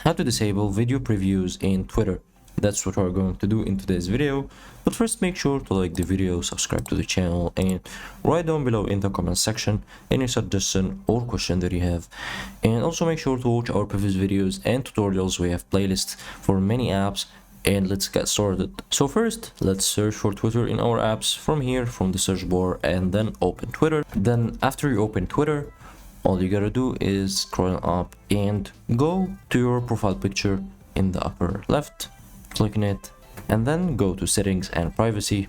how to disable video previews in Twitter. That's what we're going to do in today's video. But first, make sure to like the video, subscribe to the channel, and write down below in the comment section any suggestion or question that you have. And also make sure to watch our previous videos and tutorials. We have playlists for many apps, and let's get started. So first, let's search for Twitter in our apps from here, from the search bar, and then open Twitter. Then after you open Twitter, all you gotta do is scroll up and go to your profile picture in the upper left, click on it, and then go to settings and privacy.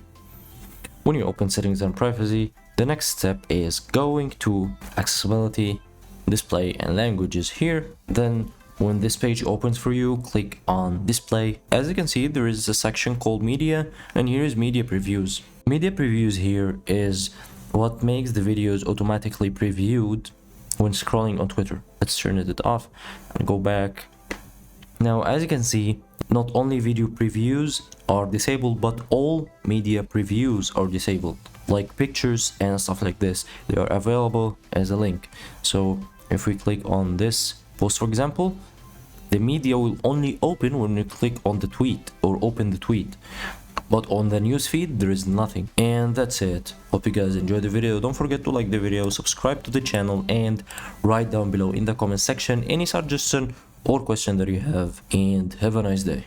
When you open settings and privacy, the next step is going to accessibility, display, and languages here. Then when this page opens for you, click on display. As you can see, there is a section called media, and here is media previews. Media previews here is what makes the videos automatically previewed when scrolling on Twitter. Let's turn it off and go back. Now, as you can see, not only video previews are disabled, but all media previews are disabled, like pictures and stuff like this. They are available as a link. So if we click on this post, for example, the media will only open when you click on the tweet or open the tweet. But on the newsfeed, there is nothing. And that's it. Hope you guys enjoyed the video. Don't forget to like the video, subscribe to the channel, and write down below in the comment section any suggestion or question that you have. And have a nice day.